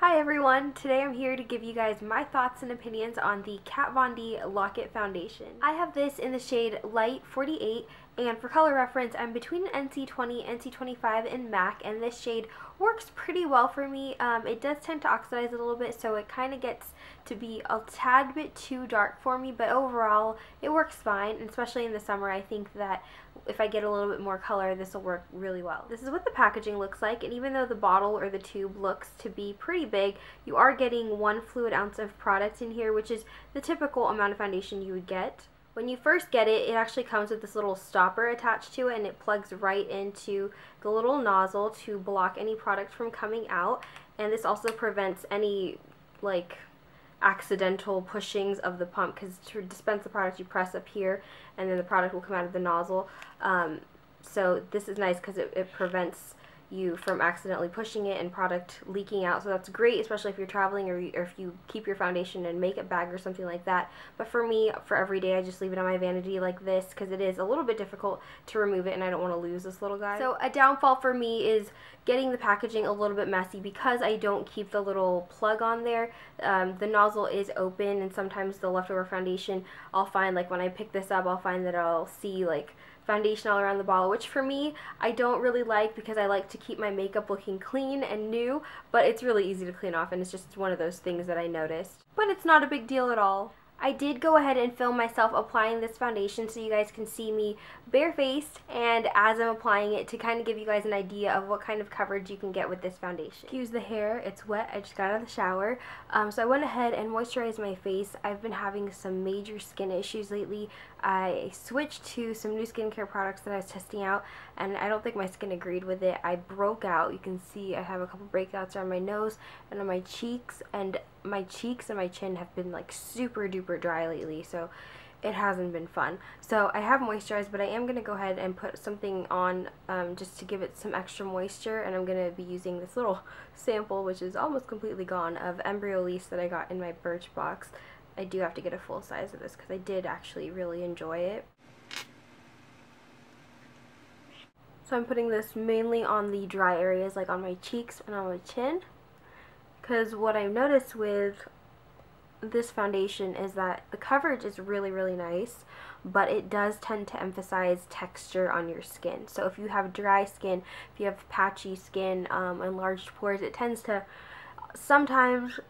Hi everyone! Today I'm here to give you guys my thoughts and opinions on the Kat Von D Lock It Foundation. I have this in the shade Light 48, and for color reference I'm between an NC20, NC25, and MAC, and this shade works pretty well for me. It does tend to oxidize a little bit, so it kind of gets to be a tad bit too dark for me, but overall it works fine, and especially in the summer I think that if I get a little bit more color, this will work really well. This is what the packaging looks like, and even though the bottle or the tube looks to be pretty big, you are getting 1 fluid ounce of product in here, which is the typical amount of foundation you would get. When you first get it, it actually comes with this little stopper attached to it, and it plugs right into the little nozzle to block any product from coming out, and this also prevents any accidental pushings of the pump, because to dispense the product you press up here and then the product will come out of the nozzle. So this is nice because it prevents you from accidentally pushing it and product leaking out, so that's great, especially if you're traveling or if you keep your foundation in a makeup bag or something like that. But for me, for every day, I just leave it on my vanity like this because it is a little bit difficult to remove it and I don't want to lose this little guy. So a downfall for me is getting the packaging a little bit messy because I don't keep the little plug on there. The nozzle is open, and sometimes the leftover foundation, I'll find, like when I pick this up, I'll find that I'll see like foundation all around the bottle, which for me I don't really like because I like to keep my makeup looking clean and new, but it's really easy to clean off and it's just one of those things that I noticed. But it's not a big deal at all. I did go ahead and film myself applying this foundation so you guys can see me barefaced and as I'm applying it, to kind of give you guys an idea of what kind of coverage you can get with this foundation. Excuse the hair, it's wet, I just got out of the shower. So I went ahead and moisturized my face. I've been having some major skin issues lately. I switched to some new skincare products that I was testing out, and I don't think my skin agreed with it. I broke out. You can see I have a couple breakouts around my nose and on my cheeks, and my chin have been like super duper dry lately, so it hasn't been fun. So I have moisturized, but I am going to go ahead and put something on just to give it some extra moisture, and I'm going to be using this little sample, which is almost completely gone, of Embryolisse that I got in my Birchbox. I do have to get a full size of this because I did actually really enjoy it. So I'm putting this mainly on the dry areas, like on my cheeks and on my chin, because what I've noticed with this foundation is that the coverage is really nice, but it does tend to emphasize texture on your skin. So if you have dry skin, if you have patchy skin, enlarged pores, it tends to sometimes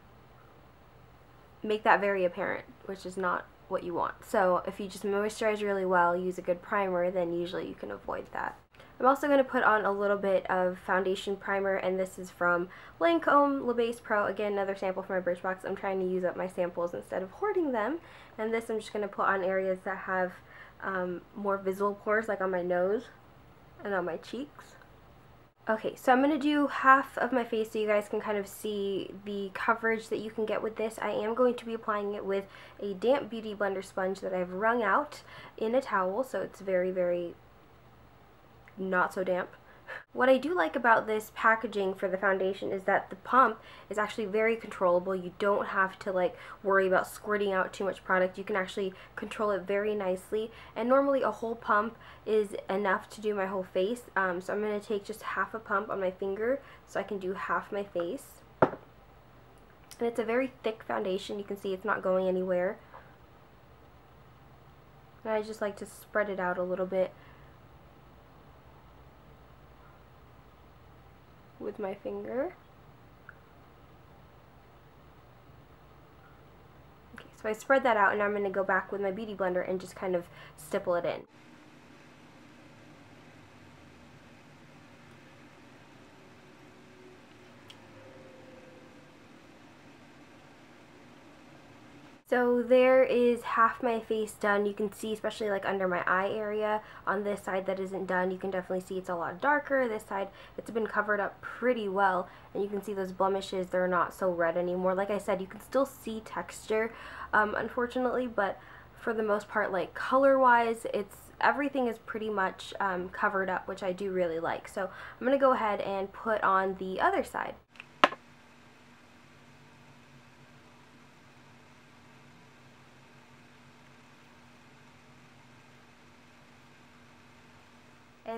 make that very apparent, which is not what you want. So if you just moisturize really well, use a good primer, then usually you can avoid that. I'm also going to put on a little bit of foundation primer, and this is from Lancome Le Base Pro. Again, another sample from my Birchbox. I'm trying to use up my samples instead of hoarding them. And this I'm just going to put on areas that have more visible pores, like on my nose and on my cheeks. Okay, so I'm going to do half of my face so you guys can kind of see the coverage that you can get with this. I am going to be applying it with a damp Beauty Blender sponge that I've wrung out in a towel, so it's very not so damp. What I do like about this packaging for the foundation is that the pump is actually very controllable. You don't have to worry about squirting out too much product. You can actually control it very nicely, and normally a whole pump is enough to do my whole face. So I'm going to take just half a pump on my finger so I can do half my face. And it's a very thick foundation. You can see it's not going anywhere. And I just like to spread it out a little bit with my finger. Okay, so I spread that out, and I'm going to go back with my Beauty Blender and just kind of stipple it in. So there is half my face done. You can see, especially under my eye area, on this side that isn't done, you can definitely see it's a lot darker. This side, it's been covered up pretty well, and you can see those blemishes, they're not so red anymore. Like I said, you can still see texture, unfortunately, but for the most part, color-wise, everything is pretty much covered up, which I do really like. So I'm going to go ahead and put on the other side.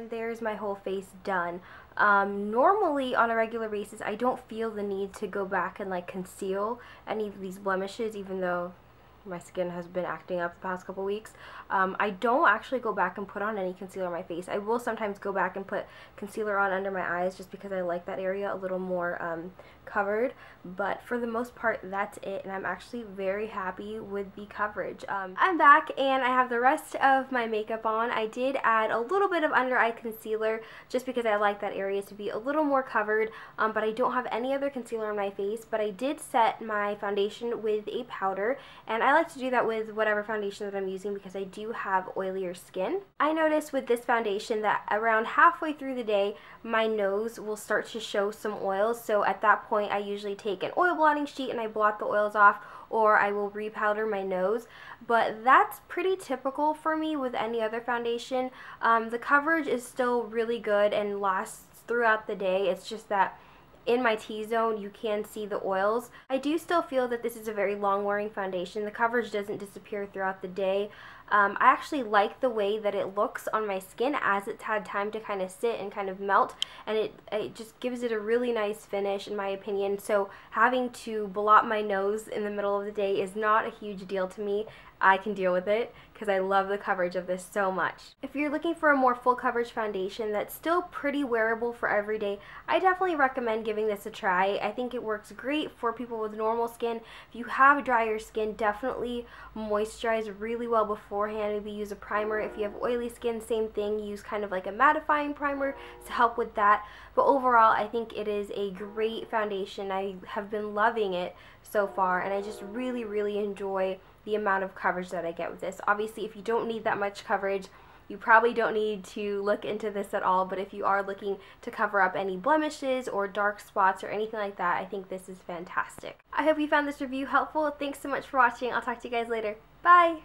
And there's my whole face done. Normally on a regular basis I don't feel the need to go back and like conceal any of these blemishes, even though my skin has been acting up the past couple weeks. I don't actually go back and put on any concealer on my face. I will sometimes go back and put concealer on under my eyes just because I like that area a little more covered, but for the most part that's it, and I'm actually very happy with the coverage. I'm back and I have the rest of my makeup on. I did add a little bit of under eye concealer just because I like that area to be a little more covered, but I don't have any other concealer on my face. But I did set my foundation with a powder, and I like to do that with whatever foundation that I'm using because I do have oilier skin. I noticed with this foundation that around halfway through the day my nose will start to show some oils, so at that point I usually take an oil blotting sheet and I blot the oils off, or I will repowder my nose. But that's pretty typical for me with any other foundation. The coverage is still really good and lasts throughout the day. It's just that in my T-zone you can see the oils. I do still feel that this is a very long wearing foundation. The coverage doesn't disappear throughout the day. I actually like the way that it looks on my skin as it's had time to kind of sit and kind of melt, and it just gives it a really nice finish in my opinion. So having to blot my nose in the middle of the day is not a huge deal to me. I can deal with it because I love the coverage of this so much. If you're looking for a more full coverage foundation that's still pretty wearable for every day, I definitely recommend giving this a try. I think it works great for people with normal skin. If you have drier skin, definitely moisturize really well beforehand. Maybe use a primer. If you have oily skin, same thing. Use kind of like a mattifying primer to help with that. But overall, I think it is a great foundation. I have been loving it so far, and I just really, really enjoy the amount of coverage that I get with this. Obviously, if you don't need that much coverage, you probably don't need to look into this at all, but if you are looking to cover up any blemishes or dark spots or anything like that, I think this is fantastic. I hope you found this review helpful. Thanks so much for watching. I'll talk to you guys later. Bye!